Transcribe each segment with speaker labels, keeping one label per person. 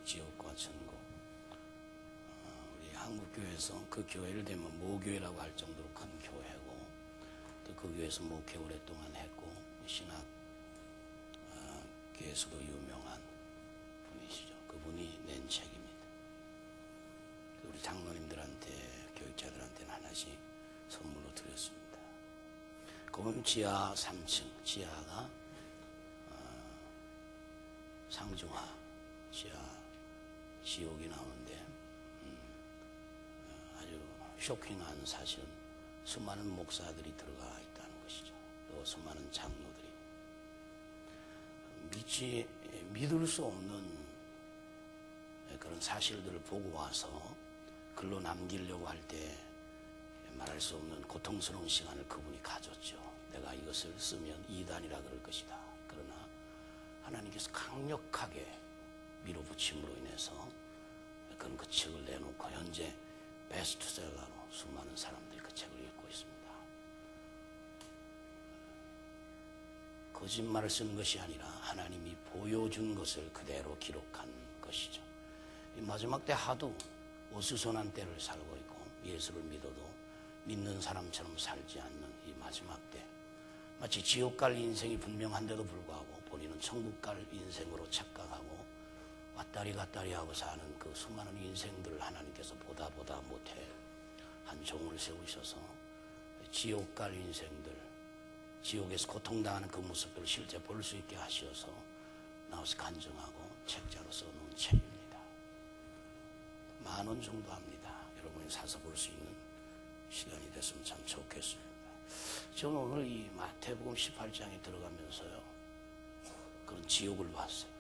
Speaker 1: 지옥과 천국. 우리 한국교회에서 그 교회를 대면 모교회라고 할 정도로 큰 교회고, 또 그 교회에서 목회 오랫동안 했고, 신학 교회에서도 유명한 분이시죠. 그분이 낸 책입니다. 우리 장로님들한테, 교육자들한테는 하나씩 선물로 드렸습니다. 그건 지하 3층, 지하가 상중하, 지하 지옥이 나오는데 아주 쇼킹한 사실은 수많은 목사들이 들어가 있다는 것이죠. 또 수많은 장로들이 믿을 수 없는 그런 사실들을 보고 와서 글로 남기려고 할 때 말할 수 없는 고통스러운 시간을 그분이 가졌죠. 내가 이것을 쓰면 이단이라 그럴 것이다. 그러나 하나님께서 강력하게 밀어붙임으로 인해서 그런 그 책을 내놓고 현재 베스트셀러로 수많은 사람들이 그 책을 읽고 있습니다. 거짓말을 쓰는 것이 아니라 하나님이 보여준 것을 그대로 기록한 것이죠. 이 마지막 때 하도 어수선한 때를 살고 있고 예수를 믿어도 믿는 사람처럼 살지 않는 이 마지막 때, 마치 지옥 갈 인생이 분명한데도 불구하고 본인은 천국 갈 인생으로 착각하고 왔다리 갔다리 하고 사는 그 수많은 인생들을 하나님께서 보다 못해 한 종을 세우셔서 지옥 갈 인생들, 지옥에서 고통당하는 그 모습들을 실제 볼 수 있게 하셔서 나와서 간증하고 책자로 써놓은 책입니다. 10,000원 정도 합니다. 여러분이 사서 볼 수 있는 시간이 됐으면 참 좋겠습니다. 저는 오늘 이 마태복음 18장에 들어가면서요, 그런 지옥을 봤어요.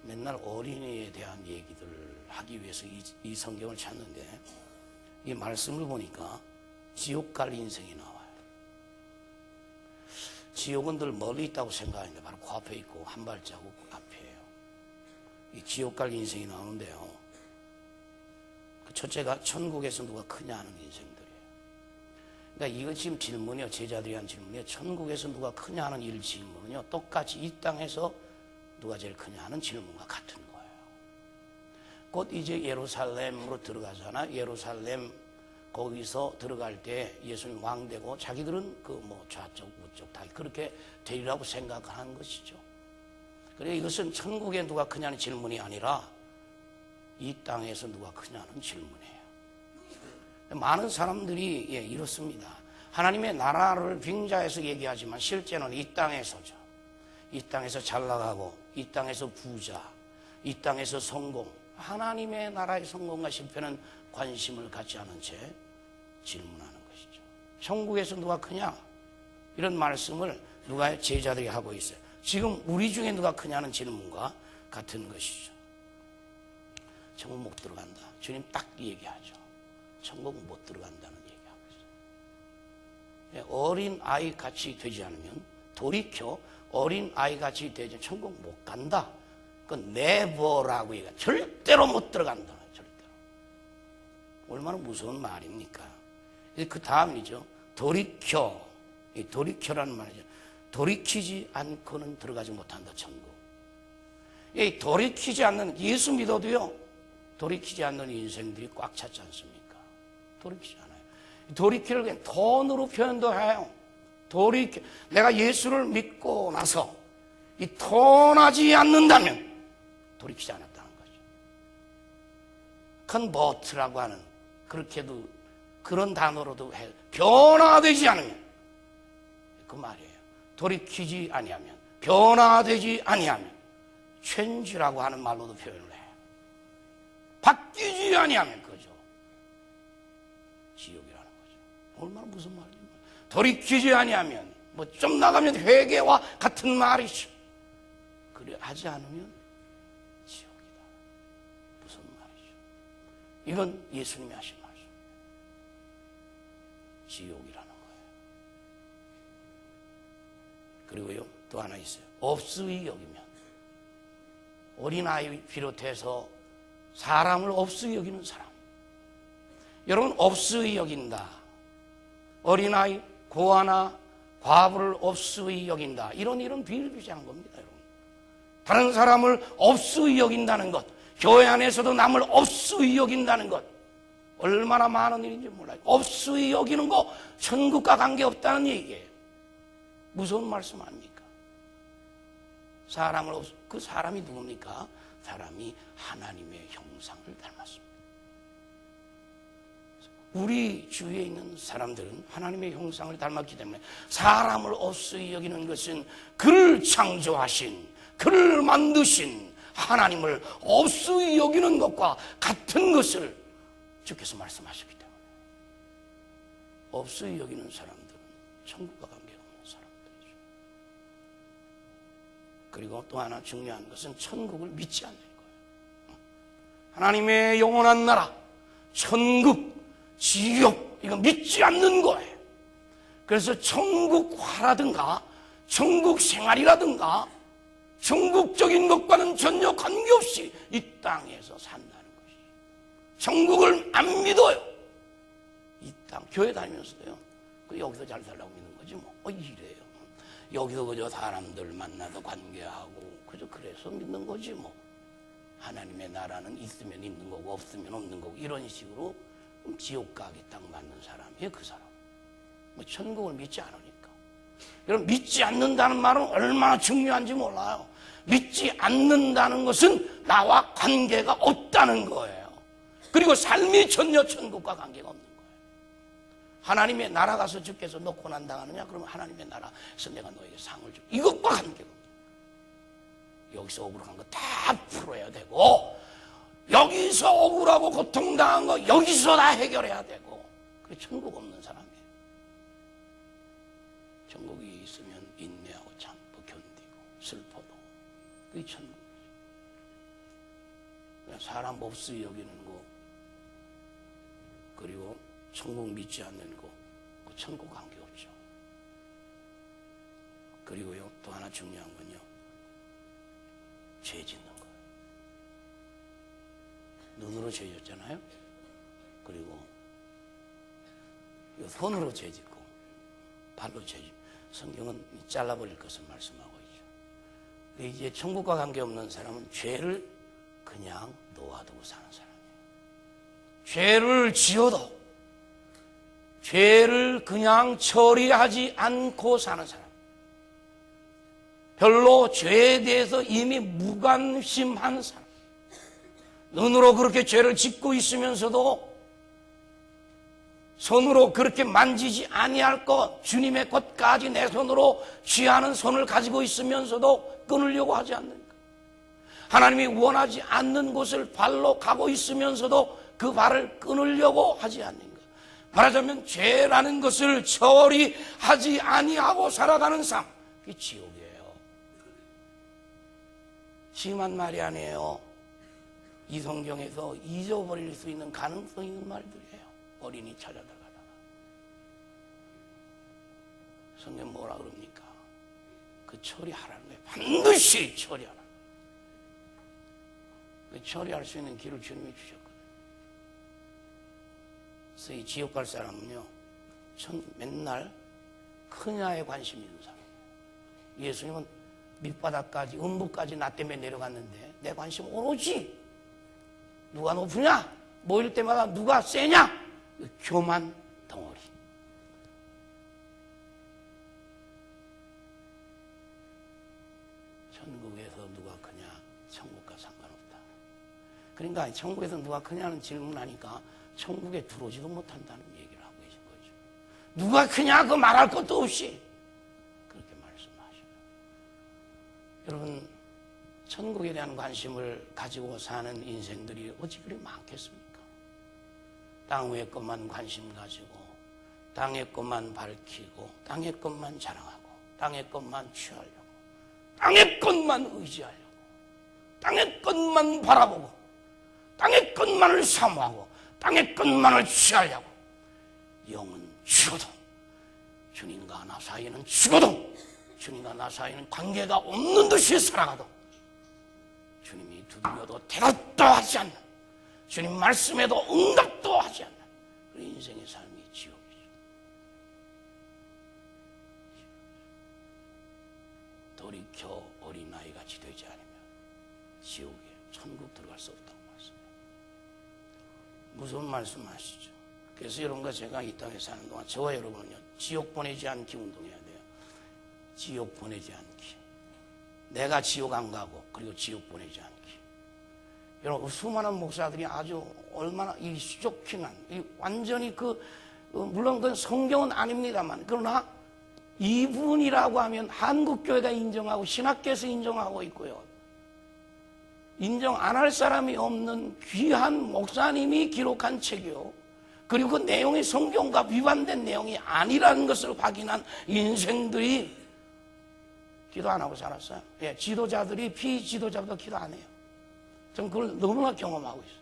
Speaker 1: 맨날 어린이에 대한 얘기들을 하기 위해서 이 성경을 찾는데 이 말씀을 보니까 지옥 갈 인생이 나와요. 지옥은 늘 멀리 있다고 생각하는데 바로 그 앞에 있고 한 발자국 앞이에요. 이 지옥 갈 인생이 나오는데요, 그 첫째가 천국에서 누가 크냐 하는 인생들이에요. 그러니까 이거 지금 질문이요, 제자들이 한 질문이요, 천국에서 누가 크냐 하는 이 질문은요, 똑같이 이 땅에서 누가 제일 크냐 하는 질문과 같은 거예요. 곧 이제 예루살렘으로 들어가잖아. 예루살렘 거기서 들어갈 때 예수님 왕 되고 자기들은 그 뭐 좌쪽 우쪽 다 그렇게 되리라고 생각하는 것이죠. 그래, 이것은 천국에 누가 크냐는 질문이 아니라 이 땅에서 누가 크냐는 질문이에요. 많은 사람들이 이렇습니다. 하나님의 나라를 빙자해서 얘기하지만 실제는 이 땅에서죠. 이 땅에서 잘 나가고, 이 땅에서 부자, 이 땅에서 성공, 하나님의 나라의 성공과 실패는 관심을 갖지 않은 채 질문하는 것이죠. 천국에서 누가 크냐? 이런 말씀을 누가 제자들이 하고 있어요. 지금 우리 중에 누가 크냐는 질문과 같은 것이죠. 천국 못 들어간다. 주님 딱 얘기하죠. 천국 못 들어간다는 얘기하고 있어요. 어린 아이 같이 되지 않으면, 돌이켜 어린 아이 같이 되지 천국 못 간다. 그건 네버라고 얘기해. 절대로 못 들어간다. 절대로. 얼마나 무서운 말입니까? 그 다음이죠. 돌이켜. 이 돌이켜라는 말이죠. 돌이키지 않고는 들어가지 못한다, 천국. 이 돌이키지 않는, 예수 믿어도요, 돌이키지 않는 인생들이 꽉 찼지 않습니까? 돌이키지 않아요. 돌이키를 그냥 돈으로 표현도 해요. 돌이켜. 내가 예수를 믿고 나서 이 통하지 않는다면 돌이키지 않았다는 거죠. 컨버트라고 하는, 그렇게도 그런 단어로도 해요. 변화되지 않으면, 그 말이에요. 돌이키지 아니하면, 변화되지 아니하면, change라고 하는 말로도 표현을 해요. 바뀌지 아니하면 그죠. 지옥이라는 거죠. 얼마나 무슨 말이죠. 돌이키지 아니하면, 뭐 좀 나가면 회개와 같은 말이죠. 그래 하지 않으면 지옥이다. 무슨 말이죠. 이건 예수님이 하신 말이죠. 지옥이라는 거예요. 그리고요, 또 하나 있어요. 없으이 여기면, 어린아이 비롯해서 사람을 없으이 여기는 사람. 여러분, 없으이 여긴다. 어린아이, 고아나 과부를 없으이 여긴다. 이런 일은 비일비재한 겁니다, 여러분. 다른 사람을 없으이 여긴다는 것, 교회 안에서도 남을 업수히 여긴다는 것, 얼마나 많은 일인지 몰라요. 업수히 여기는 거 천국과 관계없다는 얘기예요. 무서운 말씀 아닙니까? 그 사람이 누굽니까? 사람이 하나님의 형상을 닮았습니다. 우리 주위에 있는 사람들은 하나님의 형상을 닮았기 때문에 사람을 업수히 여기는 것은 그를 창조하신, 그를 만드신 하나님을 업수히 여기는 것과 같은 것을 주께서 말씀하셨기 때문에 업수히 여기는 사람들은 천국과 관계없는 사람들이죠. 그리고 또 하나 중요한 것은 천국을 믿지 않는 거예요. 하나님의 영원한 나라, 천국, 지옥, 이거 믿지 않는 거예요. 그래서 천국화라든가 천국 생활이라든가 천국적인 것과는 전혀 관계없이 이 땅에서 산다는 것이죠. 천국을 안 믿어요. 이 땅 교회 다니면서도요. 여기서 잘 살라고 믿는 거지 뭐. 이래요. 여기서 그저 사람들 만나서 관계하고 그저 그래서 믿는 거지 뭐. 하나님의 나라는 있으면 있는 거고 없으면 없는 거고 이런 식으로 지옥 가기 딱 맞는 사람이에요. 그 사람. 뭐 천국을 믿지 않으니까. 여러분, 믿지 않는다는 말은 얼마나 중요한지 몰라요. 믿지 않는다는 것은 나와 관계가 없다는 거예요. 그리고 삶이 전혀 천국과 관계가 없는 거예요. 하나님의 나라 가서 주께서 너 고난 당하느냐? 그러면 하나님의 나라에서 내가 너에게 상을 줄. 이것과 관계가 없는 거예요. 여기서 억울한 거 다 풀어야 되고, 여기서 억울하고 고통당한 거 여기서 다 해결해야 되고, 그게 천국 없는 사람이에요. 천국이 있으면 인내하고 참고 견디고 슬퍼도 그게 천국이죠. 사람 몹시 여기는 거, 그리고 천국 믿지 않는 거, 그 천국 관계없죠. 그리고요, 또 하나 중요한 건요, 죄 짓는 거예요. 눈으로 죄 짓잖아요. 그리고 손으로 죄 짓고 발로 죄 짓고, 성경은 잘라버릴 것을 말씀하고 있죠. 근데 이제 천국과 관계없는 사람은 죄를 그냥 놓아두고 사는 사람이에요. 죄를 지어도 죄를 그냥 처리하지 않고 사는 사람. 별로 죄에 대해서 이미 무관심한 사람. 눈으로 그렇게 죄를 짓고 있으면서도 손으로 그렇게 만지지 아니할 것, 주님의 것까지 내 손으로 취하는 손을 가지고 있으면서도 끊으려고 하지 않는 것. 하나님이 원하지 않는 곳을 발로 가고 있으면서도 그 발을 끊으려고 하지 않는 것. 말하자면 죄라는 것을 처리하지 아니하고 살아가는 삶, 그게 지옥이에요. 심한 말이 아니에요. 이 성경에서 잊어버릴 수 있는 가능성 있는 말들이에요. 어린이 찾아다가다가 성경 뭐라 그럽니까? 그 처리하라는 거예요. 반드시 처리하라. 그 처리할 수 있는 길을 주님이 주셨거든요. 그래서 이 지옥 갈 사람은요, 맨날 큰야에 관심이 있는 사람이에요. 예수님은 밑바닥까지, 음부까지 나 때문에 내려갔는데 내 관심 오로지 누가 높으냐? 모일 때마다 누가 세냐? 교만 덩어리. 천국에서 누가 크냐? 천국과 상관없다. 그러니까 천국에서 누가 크냐는 질문하니까 천국에 들어오지도 못한다는 얘기를 하고 계신 거죠. 누가 크냐? 그 말할 것도 없이 그렇게 말씀하셔요. 여러분, 천국에 대한 관심을 가지고 사는 인생들이 어찌 그리 많겠습니까? 땅 위의 것만 관심 가지고, 땅의 것만 밝히고, 땅의 것만 자랑하고, 땅의 것만 취하려고, 땅의 것만 의지하려고, 땅의 것만 바라보고, 땅의 것만을 사모하고, 땅의 것만을 취하려고. 영은 죽어도, 주님과 나 사이에는 죽어도, 주님과 나 사이에는 관계가 없는 듯이 살아가도 주님이 두드려도 대답도 하지 않는, 주님 말씀에도 응답도 하지 않는 그 인생의 삶이 지옥이죠. 돌이켜 어린아이같이 되지 않으면 지옥이에요. 천국 들어갈 수 없다고 말씀해요. 무서운 말씀하시죠. 그래서 여러분과 제가 이 땅에 사는 동안 저와 여러분은요, 지옥 보내지 않기 운동해야 돼요. 지옥 보내지 않기. 내가 지옥 안 가고, 그리고 지옥 보내지 않기. 여러분, 수많은 목사들이 아주 얼마나 이 쇼킹한, 완전히 물론 그건 성경은 아닙니다만, 그러나 이분이라고 하면 한국교회가 인정하고 신학계에서 인정하고 있고요. 인정 안 할 사람이 없는 귀한 목사님이 기록한 책이요. 그리고 그 내용이 성경과 위반된 내용이 아니라는 것을 확인한 인생들이 기도 안 하고 살았어요. 예, 지도자들이 피지도자보다 기도 안 해요. 전 그걸 너무나 경험하고 있어요.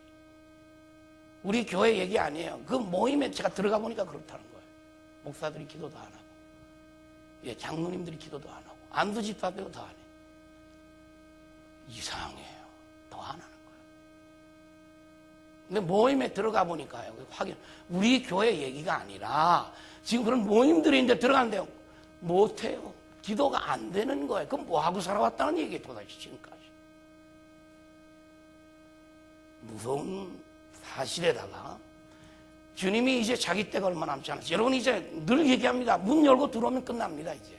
Speaker 1: 우리 교회 얘기 아니에요. 그 모임에 제가 들어가 보니까 그렇다는 거예요. 목사들이 기도도 안 하고, 예, 장로님들이 기도도 안 하고, 안수 집합회도 더 안 해요. 이상해요. 더 안 하는 거예요. 근데 모임에 들어가 보니까요, 확인, 우리 교회 얘기가 아니라 지금 그런 모임들이 이제 들어가는데요, 못해요. 기도가 안 되는 거예요. 그럼 뭐하고 살아왔다는 얘기예요, 도대체 지금까지. 무서운 사실에다가 주님이 이제 자기 때가 얼마 남지 않았어요. 여러분 이제 늘 얘기합니다. 문 열고 들어오면 끝납니다. 이제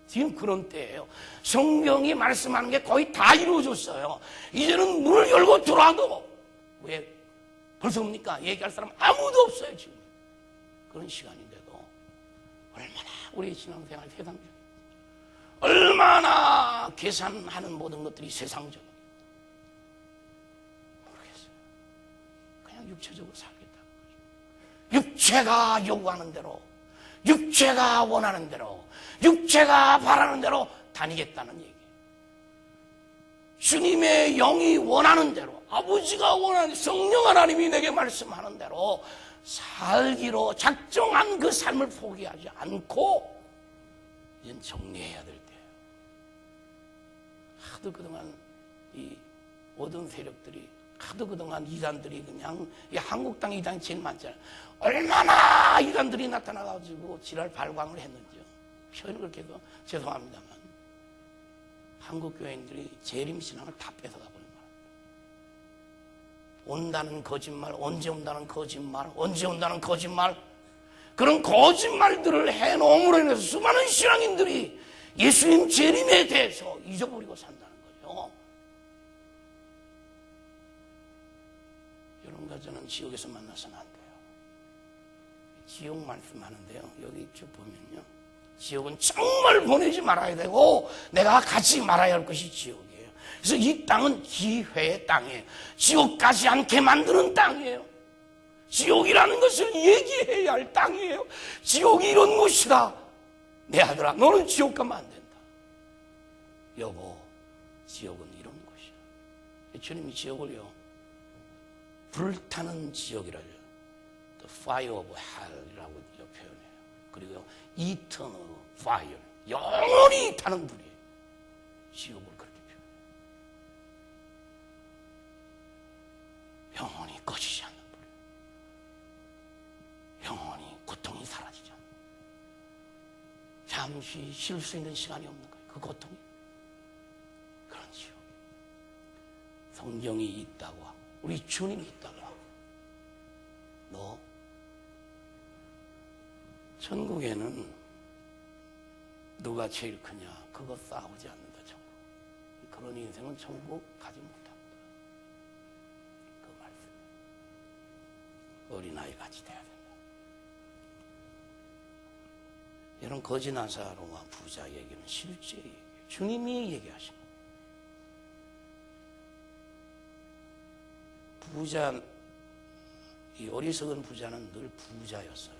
Speaker 1: 지금 그런 때예요. 성경이 말씀하는 게 거의 다 이루어졌어요. 이제는 문을 열고 들어와도 왜 벌써입니까? 얘기할 사람 아무도 없어요. 지금 그런 시간인데도 얼마나 우리 신앙생활 세상적이에요. 얼마나 계산하는 모든 것들이 세상적이에요. 육체적으로 살겠다는 거죠. 육체가 요구하는 대로, 육체가 원하는 대로, 육체가 바라는 대로 다니겠다는 얘기예요. 주님의 영이 원하는 대로, 아버지가 원하는, 성령 하나님이 내게 말씀하는 대로 살기로 작정한 그 삶을 포기하지 않고 이젠 정리해야 될 때예요. 하도 그동안 이 모든 세력들이, 하도 그동안 이단들이 그냥, 이 한국 땅 이단이 제일 많잖아요. 얼마나 이단들이 나타나가지고 지랄 발광을 했는지요. 표현을 그렇게 해서 죄송합니다만 한국 교회인들이 재림신앙을 다 뺏어가 버린 거예요. 온다는 거짓말, 언제 온다는 거짓말, 언제 온다는 거짓말, 그런 거짓말들을 해놓음으로 인해서 수많은 신앙인들이 예수님 재림에 대해서 잊어버리고 산다는 거죠. 여러분과 저는 지옥에서 만나서는 안 돼요. 지옥 말씀하는데요, 여기 쭉 보면요, 지옥은 정말 보내지 말아야 되고 내가 같이 말아야 할 것이 지옥이에요. 그래서 이 땅은 기회의 땅이에요. 지옥 가지 않게 만드는 땅이에요. 지옥이라는 것을 얘기해야 할 땅이에요. 지옥이 이런 곳이다. 내 아들아, 너는 지옥 가면 안 된다. 여보, 지옥은 이런 곳이야. 주님이 지옥을요, 불타는 지옥이라죠. The fire of hell이라고 표현해요. 그리고 eternal fire, 영원히 타는 불이에요. 지옥을 그렇게 표현해요. 영원히 꺼지지 않는 불이에요. 영원히 고통이 사라지지 않는, 잠시 쉴 수 있는 시간이 없는 거예요. 그 고통이. 그런 지옥. 성경이 있다고 하고 우리 주님이 있다고 하고, 너 천국에는 누가 제일 크냐, 그거 싸우지 않는다. 천국. 그런 인생은 천국 가지 못합니다. 그 말씀. 어린아이 같이 돼야 된다. 이런 거지 나사로와 부자 얘기는 실제 얘기예요. 주님이 얘기하신 거예요. 부자, 이 어리석은 부자는 늘 부자였어요.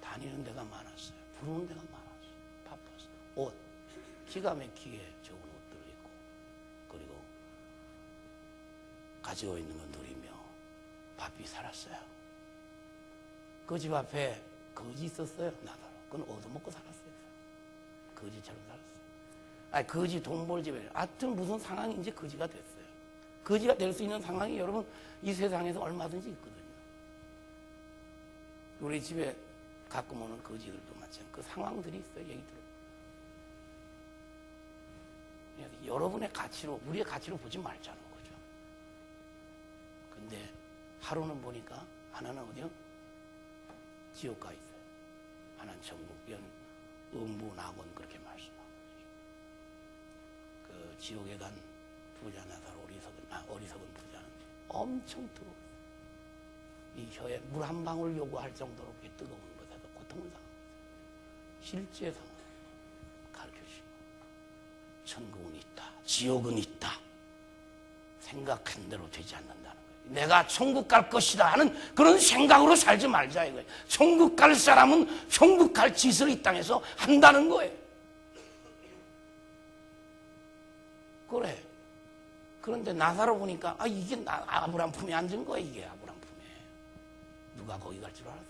Speaker 1: 다니는 데가 많았어요. 부르는 데가 많았어요. 바빴어요. 옷, 기가 막히게 좋은 옷들을 입고, 그리고 가지고 있는 건 누리며 바삐 살았어요. 그 집 앞에 거지 있었어요. 나더러. 그건 얻어먹고 살았어요. 거지처럼 살았어요. 아니, 거지 돈 벌 집에, 하여튼 무슨 상황인지 거지가 됐어요. 거지가 될 수 있는 상황이 여러분 이 세상에서 얼마든지 있거든요. 우리 집에 가끔 오는 거지들도 마찬가지로 그 상황들이 있어요. 얘기 들어요. 여러분의 가치로, 우리의 가치로 보지 말자는 거죠. 하루는 보니까 하나는 어디요? 지옥 가 있어요. 하나는 천국. 이건 음부낙원 그렇게 말씀하고 있어요. 그 지옥에 간 부자나 어리석은 부자는 엄청 뜨거워요. 이 혀에 물 한 방울 요구할 정도로 그렇게 뜨거운 것에도 고통을 당합니다. 실제 상황 가르쳐주시고, 천국은 있다, 지옥은 있다, 생각한 대로 되지 않는다는 거예요. 내가 천국 갈 것이다 하는 그런 생각으로 살지 말자 이거예요. 천국 갈 사람은 천국 갈 짓을 이 땅에서 한다는 거예요. 그래. 그런데 나사로 보니까 이게 아브라함 품에 앉은 거야. 이게 아브라함 품에. 누가 거기 갈 줄 알았어요?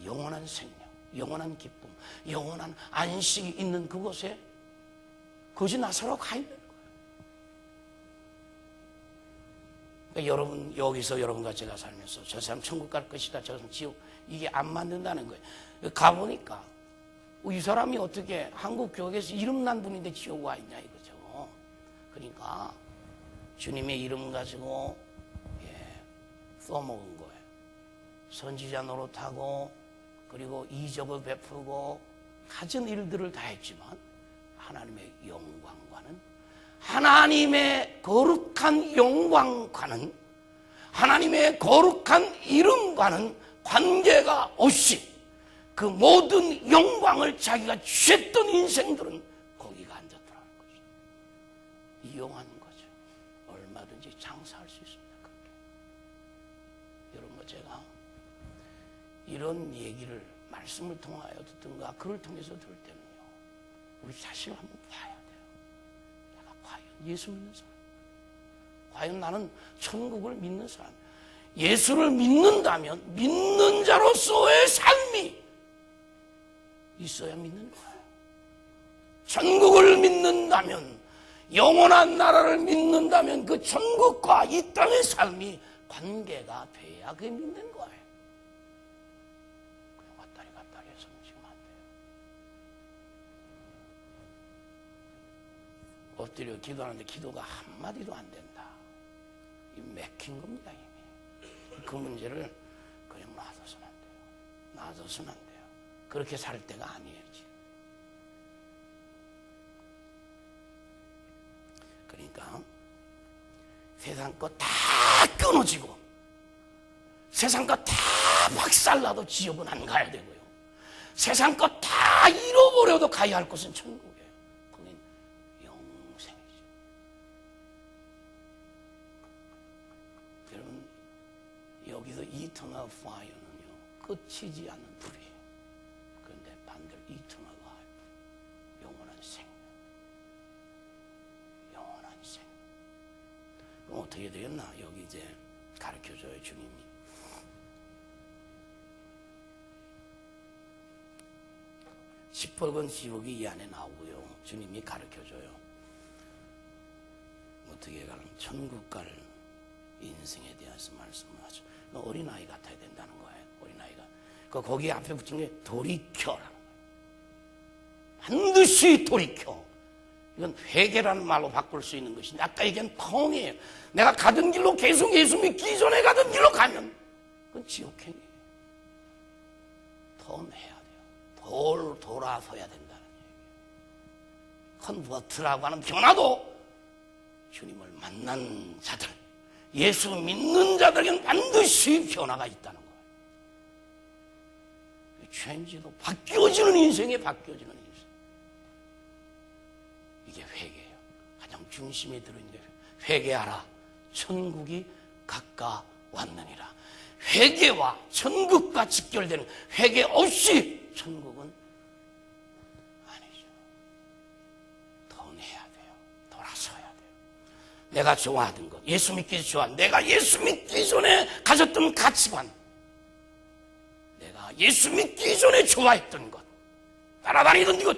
Speaker 1: 영원한 생명, 영원한 기쁨, 영원한 안식이 있는 그곳에 그것이 나사로 가 있는 거예요. 그러니까 여러분, 여기서 여러분과 제가 살면서 저 사람 천국 갈 것이다, 저 사람 지옥, 이게 안 맞는다는 거예요. 가보니까 이 사람이 어떻게 한국 교회에서 이름난 분인데 지옥 와 있냐 이거죠. 그러니까 주님의 이름 가지고 써먹은 거예요. 선지자 노릇하고 그리고 이적을 베푸고 가진 일들을 다 했지만 하나님의 영광과는, 하나님의 거룩한 영광과는, 하나님의 거룩한 이름과는 관계가 없이 그 모든 영광을 자기가 취했던 인생들은 거기가 앉았더라는 거죠. 이용하는 거죠. 얼마든지 장사할 수 있습니다. 그렇게. 여러분, 제가 이런 얘기를 말씀을 통하여 듣든가 글을 통해서 들을 때는요, 우리 자신을 한번 봐야 돼요. 내가 과연 예수 믿는 사람, 과연 나는 천국을 믿는 사람, 예수를 믿는다면 믿는 자로서의 삶이 있어야 믿는 거예요. 천국을 믿는다면, 영원한 나라를 믿는다면 그 천국과 이 땅의 삶이 관계가 돼야 그게 믿는 거예요. 그냥 왔다리 갔다리 해서 지금 안 돼요. 엎드려 기도하는데 기도가 한마디도 안 된다. 이 맥힌 겁니다, 이미. 그 문제를 그냥 놔둬서는 안 돼요. 놔둬서는 안 돼요. 그렇게 살 때가 아니에요, 지금. 그러니까 세상 거 다 끊어지고 세상 거 다 박살나도 지옥은 안 가야 되고요. 세상 거 다 잃어버려도 가야 할 곳은 천국이에요. 거긴 영생이죠. 여러분, 여기서 이터널 파이어는요, 끝이지 않는 불이에요. 그런데 반대로 이터널 라이프, 영원한 생명. 영원한 생명. 그럼 어떻게 되겠나? 여기 이제 가르쳐줘요, 주님이. 시뻘건 지옥이 이 안에 나오고요. 주님이 가르쳐줘요. 어떻게 가면 천국 갈 인생에 대해서 말씀을 하죠. 너 어린아이 같아야 된다는 거예요. 어린아이가. 거기 앞에 붙인 게 돌이켜라는 거예요. 반드시 돌이켜. 이건 회개라는 말로 바꿀 수 있는 것인데, 아까 얘기한 텅이에요. 내가 가던 길로 계속 예수 믿기 전에 가던 길로 가면 그건 지옥행이에요. 턴해야 돼요. 돌아서야 된다는 얘기예요. 컨버트라고 하는 변화도 주님을 만난 자들, 예수 믿는 자들에게는 반드시 변화가 있다는 거예요. 체인지도 바뀌어지는 인생에 바뀌어지는 인생. 이게 회개예요. 가장 중심에 들어있는 게 회개하라. 천국이 가까웠느니라. 회개와 천국과 직결되는, 회개 없이 천국은 아니죠. 턴해야 돼요. 돌아서야 돼요. 내가 좋아하던 것, 예수 믿기 좋아한, 내가 예수 믿기 전에 가졌던 가치관, 내가 예수 믿기 전에 좋아했던 것, 따라다니던 것,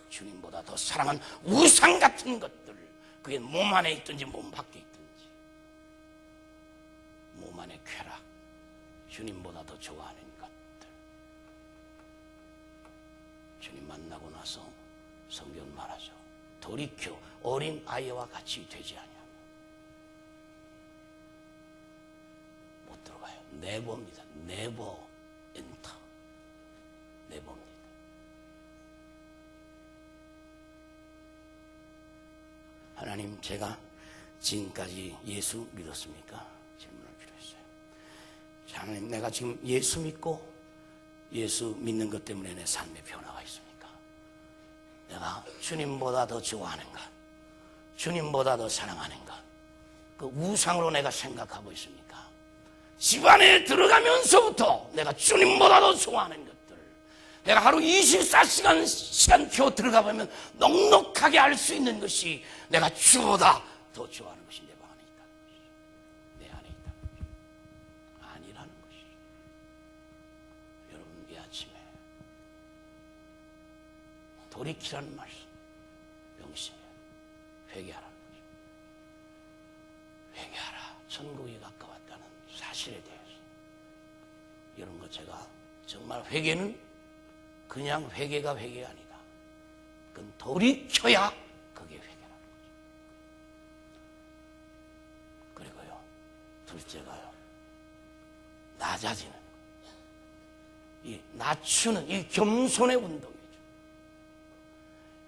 Speaker 1: 주님보다 더 사랑한 우상 같은 것들, 그게 몸 안에 있든지 몸 밖에 있든지, 몸 안의 쾌락, 주님보다 더 좋아하는 것들, 주님 만나고 나서 성경 말하죠. 돌이켜 어린 아이와 같이 되지 아니하며 네버입니다. 네버 엔터. 네버입니다. 하나님, 제가 지금까지 예수 믿었습니까? 질문을 필요했어요. 하나님, 내가 지금 예수 믿고 예수 믿는 것 때문에 내 삶에 변화가 있습니까? 내가 주님보다 더 좋아하는가? 주님보다 더 사랑하는가? 그 우상으로 내가 생각하고 있습니까? 집안에 들어가면서부터 내가 주님보다 더 좋아하는 것들, 내가 하루 24시간 들어가 보면 넉넉하게 알 수 있는 것이 내가 주보다 더 좋아하는 것이 내 방 안에 있다는 것이죠. 내 안에 있다는 것이죠. 아니라는 것이죠. 여러분, 이 아침에 돌이키라는 말씀, 명심해. 회개하라는 거죠. 회개하라. 천국이 가까웠다는 사실에 대해서. 이런 것 제가 정말 회개는 그냥 회개가 아니다. 그건 돌이켜야 그게 회개라는 거죠. 그리고요, 둘째가요, 낮아지는 거. 이 낮추는, 이 겸손의 운동이죠.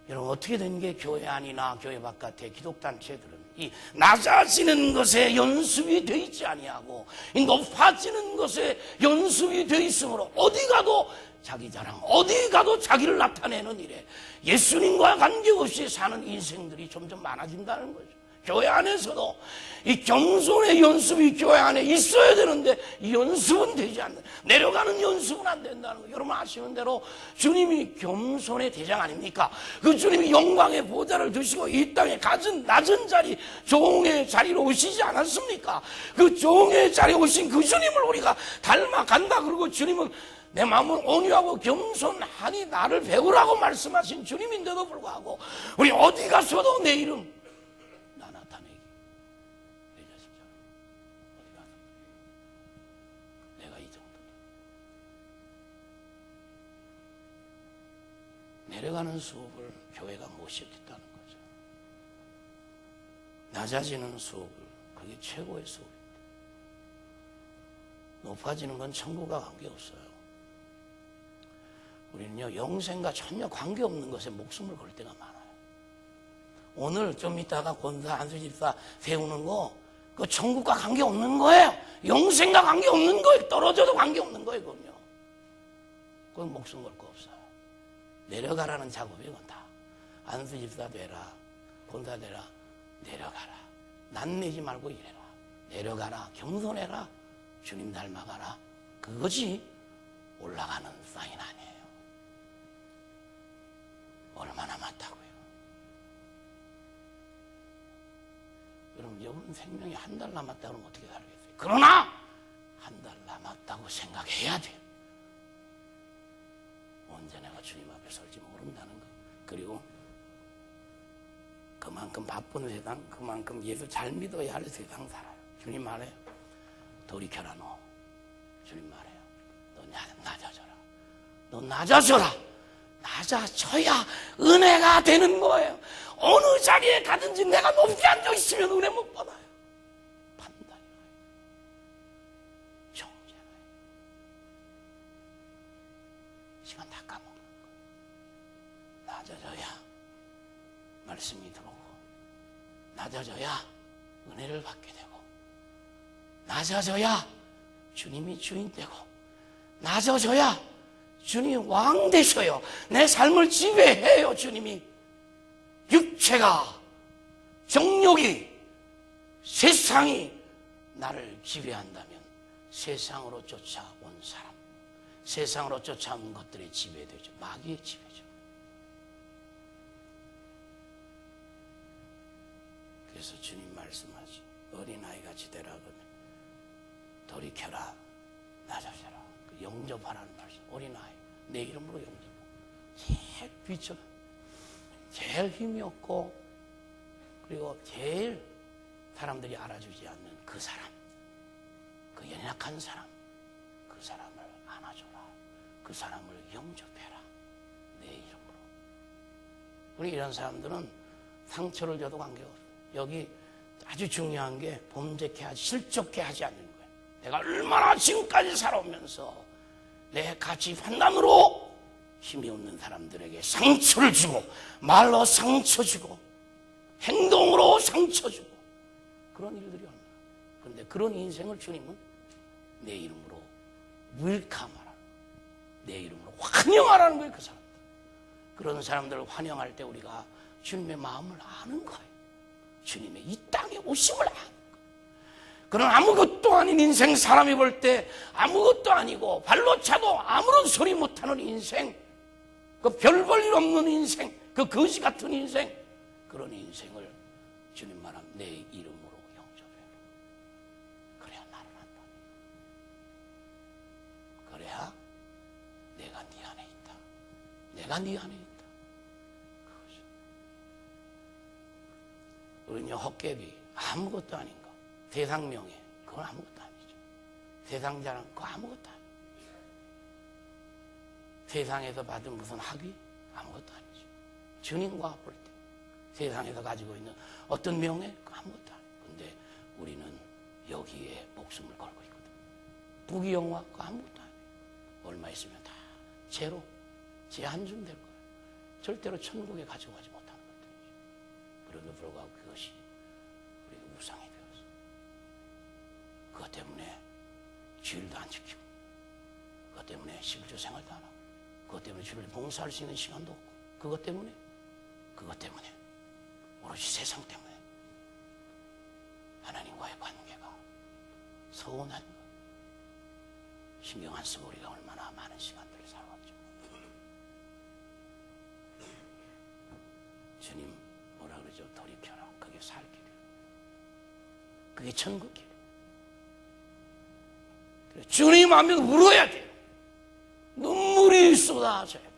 Speaker 1: 여러분, 어떻게 된 게 교회 안이나 교회 바깥의 기독단체들은 이 낮아지는 것에 연습이 되어 있지 아니하고 이 높아지는 것에 연습이 되어 있으므로 어디 가도 자기 자랑, 어디 가도 자기를 나타내는 일에 예수님과 관계없이 사는 인생들이 점점 많아진다는 거죠. 교회 안에서도 이 겸손의 연습이 교회 안에 있어야 되는데 이 연습은 되지 않는, 내려가는 연습은 안 된다는 거예요. 여러분 아시는 대로 주님이 겸손의 대장 아닙니까? 그 주님이 영광의 보좌를 드시고 이 땅에 가진 낮은 자리, 종의 자리로 오시지 않았습니까? 그 종의 자리에 오신 그 주님을 우리가 닮아간다. 그러고 주님은 내 마음은 온유하고 겸손하니 나를 배우라고 말씀하신 주님인데도 불구하고 우리 어디 가서도 내 이름 나 나타내기 내 자식처럼 어디 가서 내가 이 정도다. 내려가는 수업을 교회가 못 시켰다는 거죠. 낮아지는 수업을, 그게 최고의 수업입니다. 높아지는 건 천국과 관계없어요. 우리는요, 영생과 전혀 관계없는 것에 목숨을 걸 때가 많아요. 오늘 좀 이따가 권사 안수집사 세우는 거, 그거 천국과 관계없는 거예요. 영생과 관계없는 거예요. 떨어져도 관계없는 거예요, 그건요. 그건 목숨 걸 거 없어요. 내려가라는 작업이 이건 다. 안수집사 되라, 권사 되라, 내려가라. 낯내지 말고 일해라. 내려가라, 겸손해라, 주님 닮아가라. 그것이 올라가는 사인 아니에요. 얼마 남았다고요? 여러분, 여러분 생명이 한 달 남았다 그러면 어떻게 살겠어요? 그러나 한 달 남았다고 생각해야 돼요. 언제 내가 주님 앞에 설지 모른다는 거. 그리고 그만큼 바쁜 세상, 그만큼 예수 잘 믿어야 할 세상 살아요. 주님 말해요. 돌이켜라 너. 주님 말해요. 너 낮아져라. 너 낮아져라. 낮아져야 은혜가 되는 거예요. 어느 자리에 가든지 내가 높이 앉아 있으면 은혜 못 받아요. 판단이 나요. 정죄나요. 시간 다 까먹는 거예요. 낮아져야 말씀이 들어오고, 낮아져야 은혜를 받게 되고, 낮아져야 주님이 주인 되고, 낮아져야 주님이 왕 되셔요. 내 삶을 지배해요. 주님이. 육체가, 정욕이, 세상이 나를 지배한다면 세상으로 쫓아온 사람, 세상으로 쫓아온 것들의 지배되죠. 마귀의 지배죠. 그래서 주님 말씀하지, 어린아이같이 되라 그러면 돌이켜라, 낮아져라. 그 영접하라는 말씀. 어린아이, 내 이름으로 영접하라. 제일 비춰, 제일 힘이 없고, 그리고 제일 사람들이 알아주지 않는 그 사람, 그 연약한 사람, 그 사람을 안아줘라. 그 사람을 영접해라. 내 이름으로. 우리 이런 사람들은 상처를 줘도 관계없어요. 여기 아주 중요한 게 범죄케 하지, 실족케 하지 않는 거예요. 내가 얼마나 지금까지 살아오면서 내 가치 판단으로 힘이 없는 사람들에게 상처를 주고, 말로 상처 주고, 행동으로 상처 주고, 그런 일들이 얼마나. 그런데 그런 인생을 주님은 내 이름으로 웰컴하라, 내 이름으로 환영하라는 거예요. 그 사람들. 그런 사람들을 환영할 때 우리가 주님의 마음을 아는 거예요. 주님의 이 땅에 오심을 아는 거예요. 그런 아무것도 아닌 인생, 사람이 볼 때 아무것도 아니고 발로 차도 아무런 소리 못하는 인생, 그 별 볼 일 없는 인생, 그 거지 같은 인생, 그런 인생을 주님 말하면 내 이름으로 영접해라. 그래야 나를 안다. 그래야 내가 네 안에 있다. 내가 네 안에 있다. 그것이. 우리는 헛개비, 아무것도 아닌 거. 세상명예, 그건 아무것도 아니죠. 세상자랑, 그거 아무것도 아니죠. 세상에서 받은 무슨 학위? 아무것도 아니죠. 주님과 볼 때 세상에서 가지고 있는 어떤 명예? 그거 아무것도 아니죠. 근데 우리는 여기에 목숨을 걸고 있거든. 부귀영화? 그거 아무것도 아니에요. 얼마 있으면 다 제로, 제 한줌 될 거예요. 절대로 천국에 가져가지 못하는 것들이죠. 그래도 불구하고 그것이 우리가 우상이 되었어. 그것 때문에 주일도 안 지키고, 그것 때문에 실주 생활도 안 하고, 그것 때문에 주를 봉사할 수 있는 시간도 없고, 그것 때문에 오로지 세상 때문에 하나님과의 관계가 서운한 것, 신경 안 쓰고 우리가 얼마나 많은 시간들을 살아왔죠. 주님 뭐라 그러죠? 돌이켜라. 그게 살 길이에요. 그게 천국 길이에요. 주님 앞에 울어야 돼요. 눈물이 쏟아져요.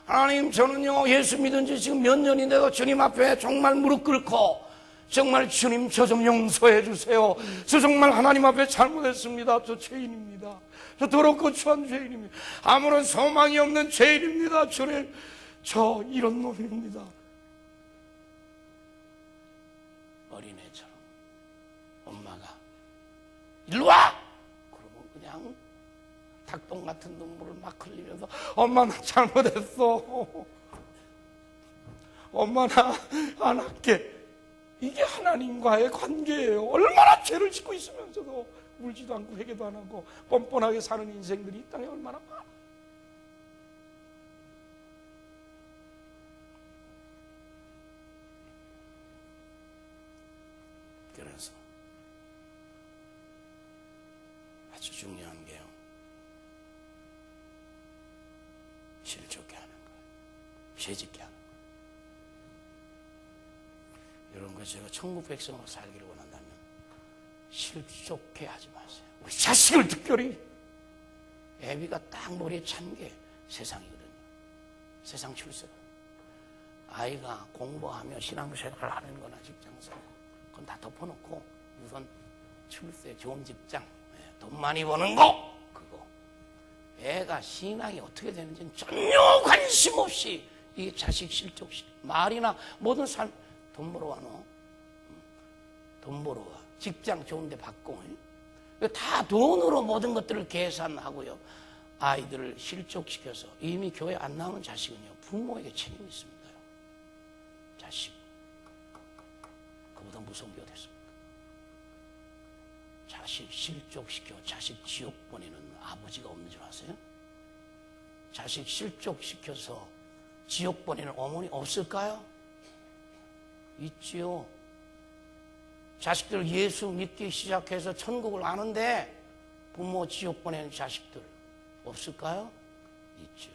Speaker 1: 하나님, 저는요 예수 믿은 지 지금 몇 년인데도 주님 앞에 정말 무릎 꿇고, 정말 주님 저 좀 용서해 주세요. 저 정말 하나님 앞에 잘못했습니다. 저 죄인입니다. 저 더럽고 추한 죄인입니다. 아무런 소망이 없는 죄인입니다. 주님, 저 이런 놈입니다. 어린애처럼 엄마가 일로 와! 그러면 그냥 닭똥 같은 눈물을 막 흘리면서, 엄마 나 잘못했어. 엄마 나 안 할게. 이게 하나님과의 관계예요. 얼마나 죄를 짓고 있으면서도 울지도 않고 회개도 안 하고 뻔뻔하게 사는 인생들이 이 땅에 얼마나 많아. 그래서 아주 중요한 게요, 실족게 하는 거예요. 죄짓게 하는 거예요. 이런 거 제가 천국 백성으로 살기를 원한다면 실족해 하지 마세요. 우리 자식을 특별히, 애비가 딱 머리에 찬 게 세상이거든요. 세상 출세가. 아이가 공부하며 신앙생활을 하는 거나 직장생활, 그건 다 덮어놓고 우선 출세, 좋은 직장, 돈 많이 버는 거, 그거. 애가 신앙이 어떻게 되는지는 전혀 관심 없이 이게 자식 실족시, 말이나 모든 삶, 돈 벌어 와, 너. 돈 벌어 와. 직장 좋은 데 받고. 다 돈으로 모든 것들을 계산하고요. 아이들을 실족시켜서 이미 교회 안 나오는 자식은요, 부모에게 책임이 있습니다요. 자식. 그보다 무서운 게 어디 있습니까? 자식 실족시켜 자식 지옥 보내는 아버지가 없는 줄 아세요? 자식 실족시켜서 지옥 보내는 어머니 없을까요? 있지요. 자식들 예수 믿기 시작해서 천국을 아는데 부모 지옥 보내는 자식들 없을까요? 있지요.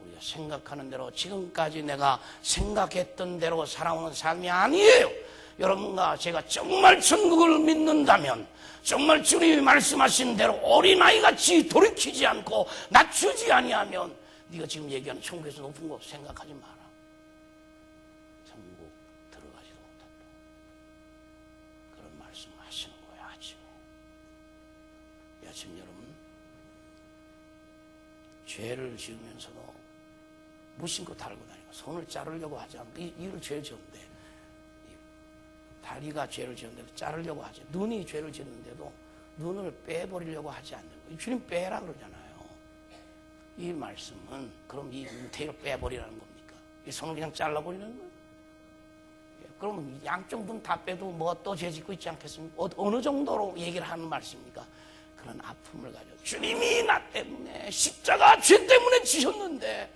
Speaker 1: 우리가 생각하는 대로, 지금까지 내가 생각했던 대로 살아오는 삶이 아니에요. 여러분과 제가 정말 천국을 믿는다면, 정말 주님이 말씀하신 대로 어린아이같이 돌이키지 않고 낮추지 아니하면, 네가 지금 얘기하는 천국에서 높은 거 생각하지 마라. 천국 들어가지도 못한다. 그런 말씀을 하시는 거예요. 아침 여러분, 죄를 지으면서도 무심코 달고 다니고 손을 자르려고 하지 않고, 이를 죄를 지었는데, 다리가 죄를 지었는데도 자르려고 하지, 눈이 죄를 지었는데도 눈을 빼버리려고 하지 않는 거예요. 주님 빼라 그러잖아요. 이 말씀은 그럼 이 윤태를 빼버리라는 겁니까? 이 손을 그냥 잘라버리는 거예요? 그럼 양쪽 눈 다 빼도 뭐 또 죄짓고 있지 않겠습니까? 어느 정도로 얘기를 하는 말씀입니까? 그런 아픔을 가지고 주님이 나 때문에 십자가 죄 때문에 지셨는데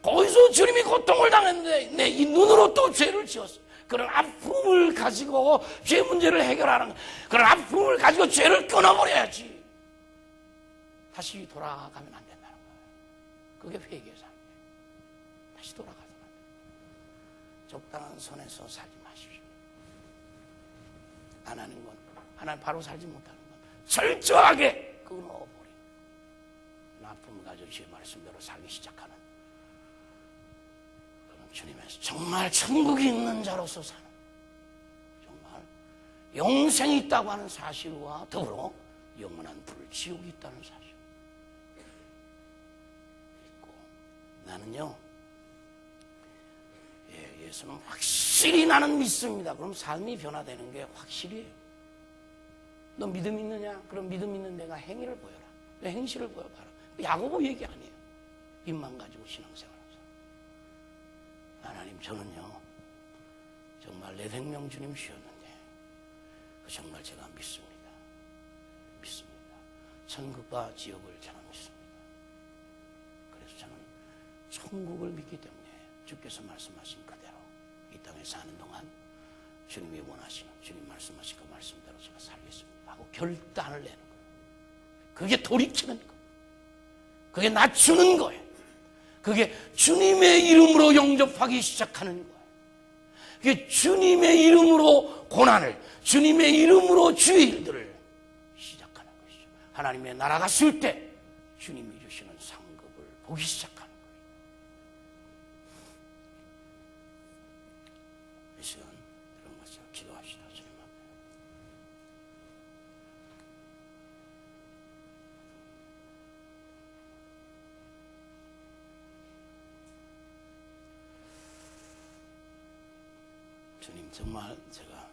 Speaker 1: 거기서 주님이 고통을 당했는데 내 이 눈으로 또 죄를 지었어요. 그런 아픔을 가지고 죄 문제를 해결하는 그런 아픔을 가지고 죄를 끊어버려야지. 다시 돌아가면 안 된다는 거예요. 그게 회개의 삶이에요. 다시 돌아가서는 안 돼요. 적당한 선에서 살지 마십시오. 안 하는 건, 하나님 바로 살지 못하는 건 철저하게 끊어버리는 아픔을 가지고 주의 말씀대로 살기 시작하는 그런 주님에서 정말 천국이 있는 자로서 사는, 정말 영생이 있다고 하는 사실과 더불어 영원한 불지옥이 있다는 사실 있고, 나는요 예수는 확실히 나는 믿습니다. 그럼 삶이 변화되는 게 확실해요. 너 믿음 있느냐? 그럼 믿음 있는 내가 행위를 보여라. 내 행실을 보여봐라. 야고보 얘기 아니에요. 입만 가지고 신앙생활하면서. 하나님, 저는요 정말 내 생명 주님 주셨는데 정말 제가 믿습니다. 믿습니다. 천국과 지옥을 저는 믿습니다. 그래서 저는 천국을 믿기 때문에 주께서 말씀하신 그대로 이 땅에 사는 동안 주님이 원하시는, 주님 말씀하신 그 말씀대로 제가 살겠습니다 하고 결단을 내는 거예요. 그게 돌이키는 거예요. 그게 낮추는 거예요. 그게 주님의 이름으로 영접하기 시작하는 거예요. 그게 주님의 이름으로 고난을, 주님의 이름으로 주의 일들을 시작하는 것이죠. 하나님의 나라가 쓸 때 주님이 주시는 상급을 보기 시작하는 거예요. 이 시간 이런 것을 기도합시다. 주님 앞에. 주님, 정말 제가